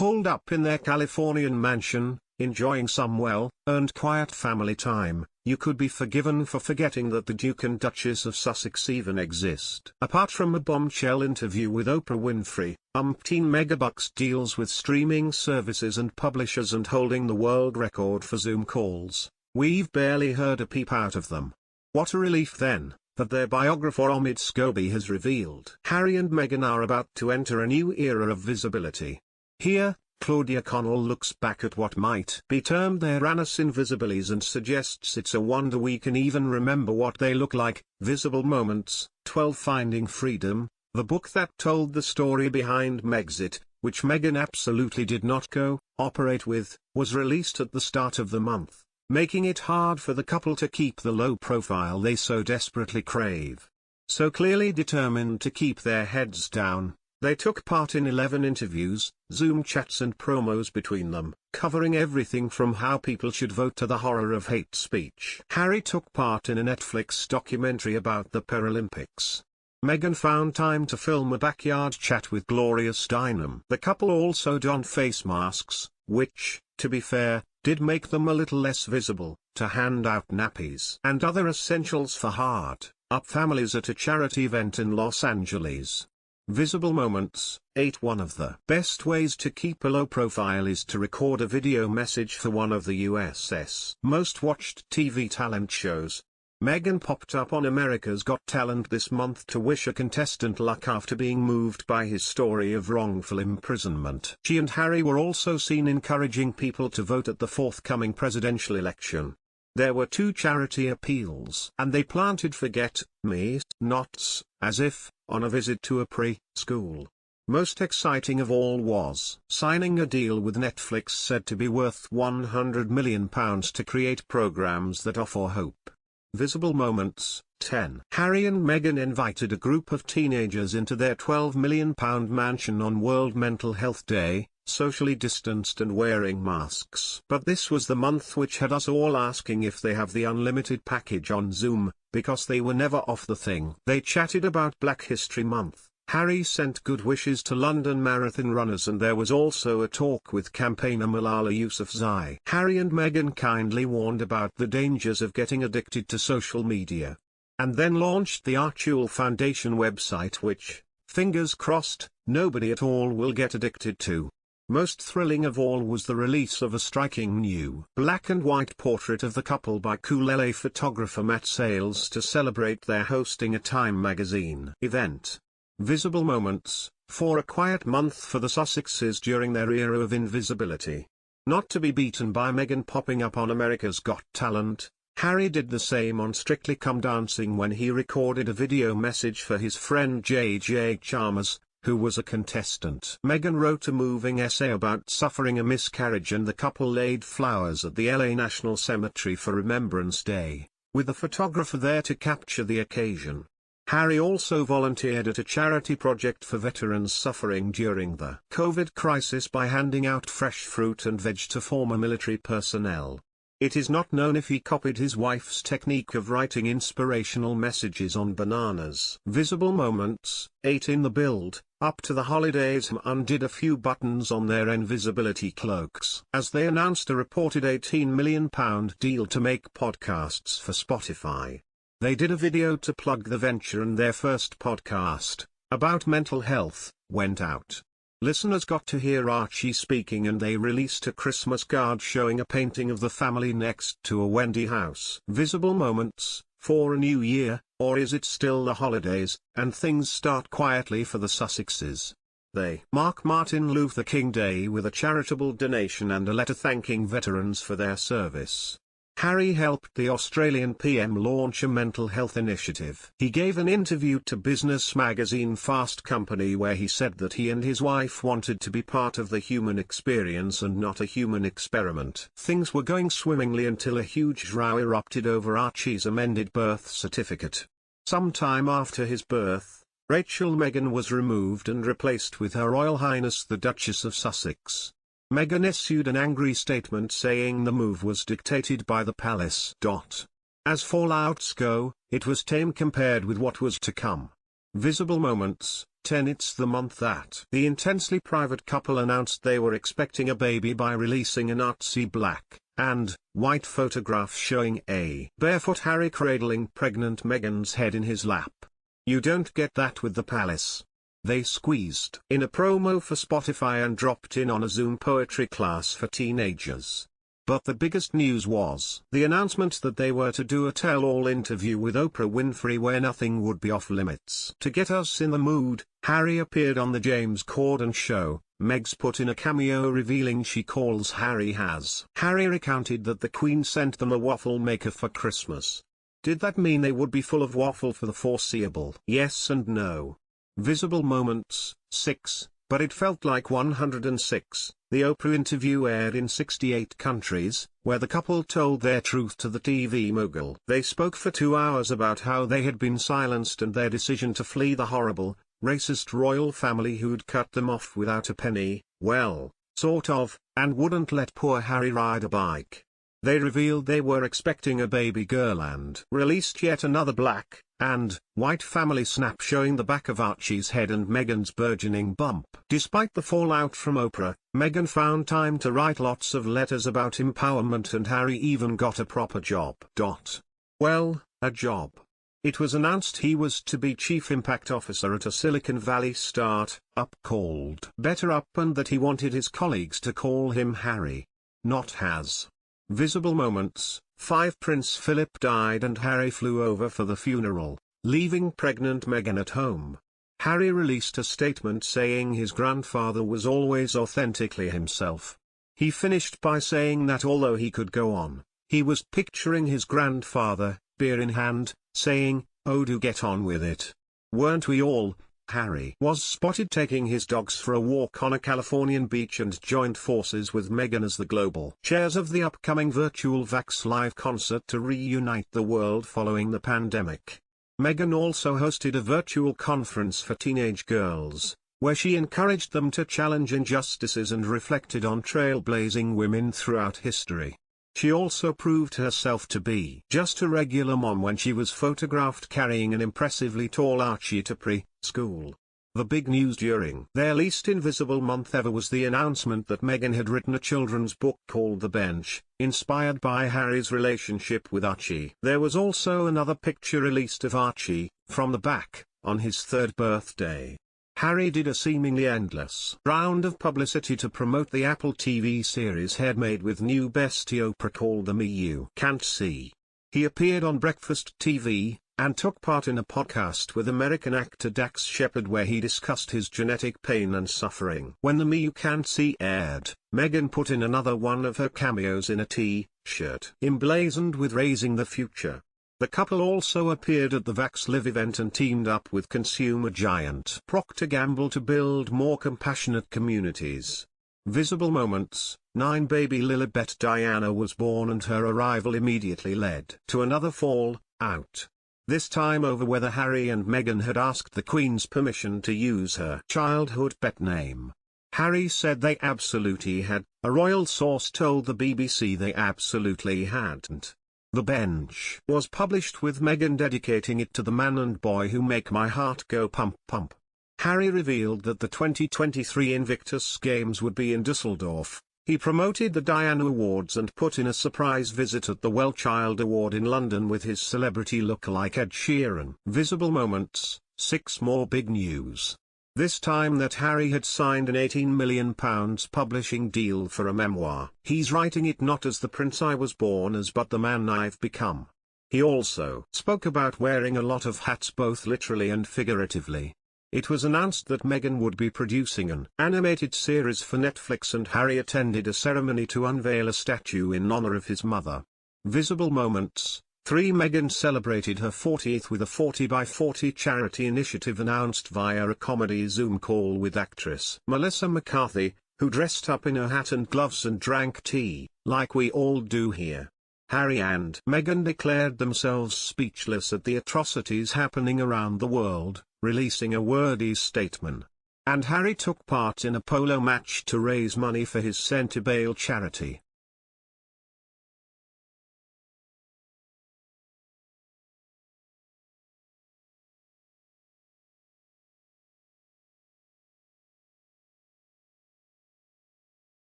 holed up in their Californian mansion, enjoying some well-earned quiet family time, you could be forgiven for forgetting that the Duke and Duchess of Sussex even exist. Apart from a bombshell interview with Oprah Winfrey, umpteen megabucks deals with streaming services and publishers and holding the world record for Zoom calls, we've barely heard a peep out of them. What a relief then, that their biographer Omid Scobie has revealed. Harry and Meghan are about to enter a new era of visibility. Here, Claudia Connell looks back at what might be termed their annus invisibilis and suggests it's a wonder we can even remember what they look like. Visible Moments, 12 Finding Freedom, the book that told the story behind Megxit, which Meghan absolutely did not cooperate with, was released at the start of the month, making it hard for the couple to keep the low profile they so desperately crave. So clearly determined to keep their heads down, they took part in 11 interviews, Zoom chats and promos between them, covering everything from how people should vote to the horror of hate speech. Harry took part in a Netflix documentary about the Paralympics. Meghan found time to film a backyard chat with Gloria Steinem. The couple also donned face masks, which, to be fair, did make them a little less visible, to hand out nappies and other essentials for hard-up families at a charity event in Los Angeles. Visible Moments, 8. One of the best ways to keep a low profile is to record a video message for one of the US's most watched TV talent shows. Meghan popped up on America's Got Talent this month to wish a contestant luck after being moved by his story of wrongful imprisonment. She and Harry were also seen encouraging people to vote at the forthcoming presidential election. There were 2 charity appeals, and they planted forget-me-nots, as if on a visit to a pre-school. Most exciting of all was signing a deal with Netflix said to be worth £100 million to create programs that offer hope. Visible Moments, 10. Harry and Meghan invited a group of teenagers into their £12 million mansion on World Mental Health Day, socially distanced and wearing masks. But this was the month which had us all asking if they have the unlimited package on Zoom, because they were never off the thing. They chatted about Black History Month. Harry sent good wishes to London Marathon runners, and there was also a talk with campaigner Malala Yousafzai. Harry and Meghan kindly warned about the dangers of getting addicted to social media. And then launched the Archewell Foundation website, which, fingers crossed, nobody at all will get addicted to. Most thrilling of all was the release of a striking new black and white portrait of the couple by cool LA photographer Matt Sales to celebrate their hosting a Time magazine event. Visible Moments, for a quiet month for the Sussexes during their era of invisibility. Not to be beaten by Meghan popping up on America's Got Talent, Harry did the same on Strictly Come Dancing when he recorded a video message for his friend J.J. Chalmers, who was a contestant. Meghan wrote a moving essay about suffering a miscarriage, and the couple laid flowers at the LA National Cemetery for Remembrance Day, with a photographer there to capture the occasion. Harry also volunteered at a charity project for veterans suffering during the COVID crisis by handing out fresh fruit and veg to former military personnel. It is not known if he copied his wife's technique of writing inspirational messages on bananas. Visible Moments, 8. In the build up to the holidays, undid a few buttons on their invisibility cloaks as they announced a reported £18 million deal to make podcasts for Spotify. They did a video to plug the venture, and their first podcast, about mental health, went out. Listeners got to hear Archie speaking, and they released a Christmas card showing a painting of the family next to a Wendy house. Visible Moments, for a new year, or is it still the holidays, and things start quietly for the Sussexes. They mark Martin Luther King Day with a charitable donation and a letter thanking veterans for their service. Harry helped the Australian PM launch a mental health initiative. He gave an interview to business magazine Fast Company where he said that he and his wife wanted to be part of the human experience and not a human experiment. Things were going swimmingly until a huge row erupted over Archie's amended birth certificate. Sometime after his birth, Rachel Meghan was removed and replaced with Her Royal Highness the Duchess of Sussex. Meghan issued an angry statement saying the move was dictated by the palace. As fallouts go, it was tame compared with what was to come. Visible moments, 10. It's the month that the intensely private couple announced they were expecting a baby by releasing an artsy black and white photograph showing a barefoot Harry cradling pregnant Meghan's head in his lap. You don't get that with the palace. They squeezed in a promo for Spotify and dropped in on a Zoom poetry class for teenagers. But the biggest news was the announcement that they were to do a tell-all interview with Oprah Winfrey where nothing would be off limits. To get us in the mood, Harry appeared on the James Corden show. Meg's put in a cameo revealing she calls Harry has. Harry recounted that the Queen sent them a waffle maker for Christmas. Did that mean they would be full of waffle for the foreseeable? Yes and no. Visible moments, 6, but it felt like 106. The Oprah interview aired in 68 countries, where the couple told their truth to the TV mogul. They spoke for 2 hours about how they had been silenced and their decision to flee the horrible, racist royal family who'd cut them off without a penny, well, sort of, and wouldn't let poor Harry ride a bike. They revealed they were expecting a baby girl and released yet another black and white family snap showing the back of Archie's head and Meghan's burgeoning bump. Despite the fallout from Oprah, Meghan found time to write lots of letters about empowerment and Harry even got a proper job. Well, a job. It was announced he was to be Chief Impact Officer at a Silicon Valley start-up called Better Up and that he wanted his colleagues to call him Harry, not Has. Visible moments, 5. Prince Philip died and Harry flew over for the funeral, leaving pregnant Meghan at home. Harry released a statement saying his grandfather was always authentically himself. He finished by saying that although he could go on, he was picturing his grandfather, beer in hand, saying, "Oh, do get on with it. Weren't we all?" Harry was spotted taking his dogs for a walk on a Californian beach and joined forces with Meghan as the global chairs of the upcoming virtual Vax Live concert to reunite the world following the pandemic. Meghan also hosted a virtual conference for teenage girls, where she encouraged them to challenge injustices and reflected on trailblazing women throughout history. She also proved herself to be just a regular mom when she was photographed carrying an impressively tall Archie to pre-school. The big news during their least invisible month ever was the announcement that Meghan had written a children's book called The Bench, inspired by Harry's relationship with Archie. There was also another picture released of Archie, from the back, on his 3rd birthday. Harry did a seemingly endless round of publicity to promote the Apple TV series he'd made with new bestie Oprah called The Me You Can't See. He appeared on Breakfast TV, and took part in a podcast with American actor Dax Shepard where he discussed his genetic pain and suffering. When The Me You Can't See aired, Meghan put in another one of her cameos in a T-shirt emblazoned with Raising the Future. The couple also appeared at the Vax Live event and teamed up with consumer giant Procter & Gamble to build more compassionate communities. Visible moments, 9. Baby Lilibet Diana was born and her arrival immediately led to another fallout. This time over whether Harry and Meghan had asked the Queen's permission to use her childhood pet name. Harry said they absolutely had, a royal source told the BBC they absolutely hadn't. The Bench was published with Meghan dedicating it to the man and boy who make my heart go pump pump. Harry revealed that the 2023 Invictus Games would be in Dusseldorf. He promoted the Diana Awards and put in a surprise visit at the Well Child Award in London with his celebrity look-alike Ed Sheeran. Visible moments, 6. More big news. This time that Harry had signed an £18 million publishing deal for a memoir. He's writing it not as the prince I was born as but the man I've become. He also spoke about wearing a lot of hats both literally and figuratively. It was announced that Meghan would be producing an animated series for Netflix and Harry attended a ceremony to unveil a statue in honor of his mother. Visible moments, 3. Meghan celebrated her 40th with a 40 by 40 charity initiative announced via a comedy Zoom call with actress Melissa McCarthy, who dressed up in a hat and gloves and drank tea, like we all do here. Harry and Meghan declared themselves speechless at the atrocities happening around the world, releasing a wordy statement. And Harry took part in a polo match to raise money for his Centerbale charity.